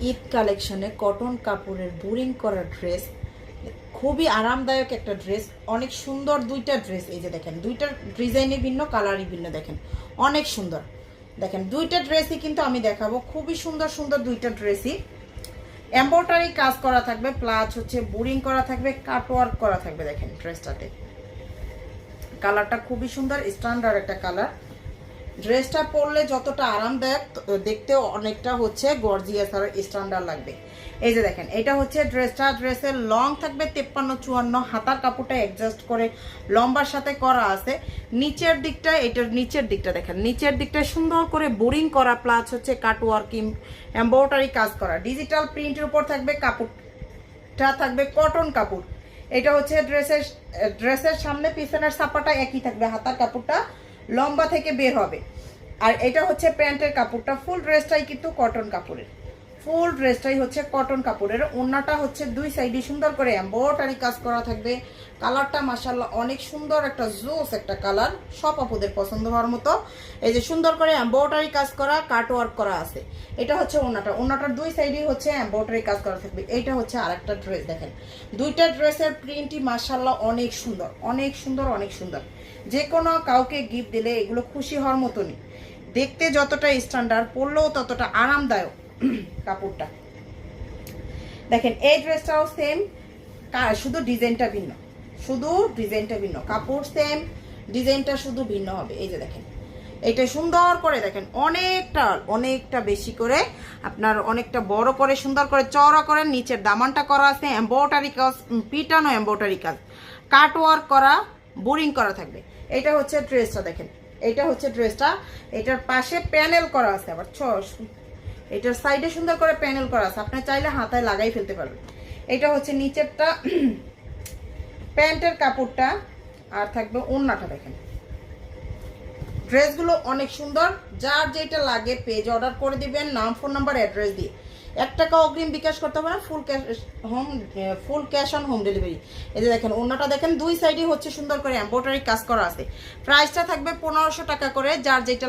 ঈদ কালেকশনে কটন কাপড়ের বোরিং করা ড্রেস, খুবই আরামদায়ক একটা ড্রেস, অনেক সুন্দর দুইটা ড্রেস। এই যে দেখেন, দুইটার ডিজাইনই ভিন্ন, কালারই ভিন্ন, দেখেন অনেক সুন্দর। দেখেন দুইটা ড্রেসই কিন্তু আমি দেখাবো, খুবই সুন্দর সুন্দর দুইটা ড্রেসই। এমব্রয়ডারি কাজ করা থাকবে, প্লাস হচ্ছে বোরিং করা থাকবে, কাটওয়ার্ক করা থাকবে। দেখেন ড্রেসটাতে কালারটা খুবই সুন্দর, স্ট্যান্ডার্ড একটা কালার। ড্রেসটা পরলে যতটা আরামদায়ক, দেখতেও অনেকটা হচ্ছে গর্জিয়াস আর স্ট্যান্ডার্ড লাগবে। এই যে দেখেন, এটা হচ্ছে ড্রেসটা। ড্রেসের লং থাকবে 53-54, হাতার কাপড়টা অ্যাডজাস্ট করে লম্বার সাথে করা আছে। নিচের দিকটা, এটার নিচের দিকটা দেখেন, নিচের দিকটা সুন্দর করে বোরিং করা, প্লাস হচ্ছে কাটওয়ার্ক এমব্রয়ডারি কাজ করা, ডিজিটাল প্রিন্টের উপর থাকবে। কাপড়টা থাকবে কটন কাপড়। এটা হচ্ছে ড্রেসের সামনে পিছনের ছাপাটা একই থাকবে, হাতার কাপড়টা লম্বা থেকে বের হবে। আর এটা হচ্ছে প্যান্টের কাপড়টা, ফুল ড্রেসটাই কিন্তু কটন কাপড়ের, ফুল ড্রেসটাই হচ্ছে কটন কাপড়ের। ওড়নাটা হচ্ছে দুই সাইডে সুন্দর করে এমব্রয়ডারি কাজ করা থাকবে। কালারটা মাশাআল্লাহ অনেক সুন্দর, একটা জোস একটা কালার, সব আপুদের পছন্দ হওয়ার মতো। এই যে সুন্দর করে এমব্রয়ডারি কাজ করা, কাটওয়ার্ক করা আছে। এটা হচ্ছে ওড়নাটার দুই সাইডেই হচ্ছে এমব্রয়ডারি কাজ করা থাকবে। এইটা হচ্ছে আরেকটা ড্রেস। দেখেন দুইটা ড্রেসের প্রিন্টই মাশাআল্লাহ অনেক সুন্দর, অনেক সুন্দর, অনেক সুন্দর। যে কোনো কাউকে গিফট দিলে এগুলো খুশি হওয়ার মতনই, দেখতে যতটা স্ট্যান্ডার্ড, পরলেও ততটা আরামদায়ক কাপড়টা। দেখেন এই ড্রেসটাও সেম, শুধু ডিজাইনটা ভিন্ন, শুধু ডিজাইনটা ভিন্ন, কাপড় সেম, ডিজাইনটা শুধু ভিন্ন হবে। এই যে দেখেন, এটা সুন্দর করে দেখেন, অনেকটা অনেকটা বেশি করে আপনার, অনেকটা বড় করে সুন্দর করে চওড়া করে নিচের দামানটা করা আছে, এমব্রয়ডারি কাজ, পিটানো এমব্রয়ডারি কাজ, কাটওয়ার্ক করা, বোরিং করা থাকবে। এটা হচ্ছে ড্রেসটা। দেখেন এটা হচ্ছে ড্রেসটা, এটার পাশে প্যানেল করা আছে, আবার এটার সাইডে সুন্দর করে প্যানেল করা আছে, আপনি চাইলে হাতায় লাগাই ফেলতে পারবেন। এটা হচ্ছে নিচেরটা প্যান্টের কাপড়টা, আর থাকবে ওড়নাটা। দেখেন ড্রেসগুলো অনেক সুন্দর, যার যেটা লাগে পেজ অর্ডার করে দিবেন, নাম, ফোন নাম্বার, অ্যাড্রেস দিয়ে। 1 টাকা অগ্রিম বিকাশ করতে হবে না, full cash on home delivery. এই যে দেখেন ওড়নাটা দেখেন, দুই সাইডে হচ্ছে সুন্দর করে এমব্রয়ডারি কাজ করা আছে। প্রাইসটা থাকবে 1500 টাকা করে, যার যেটা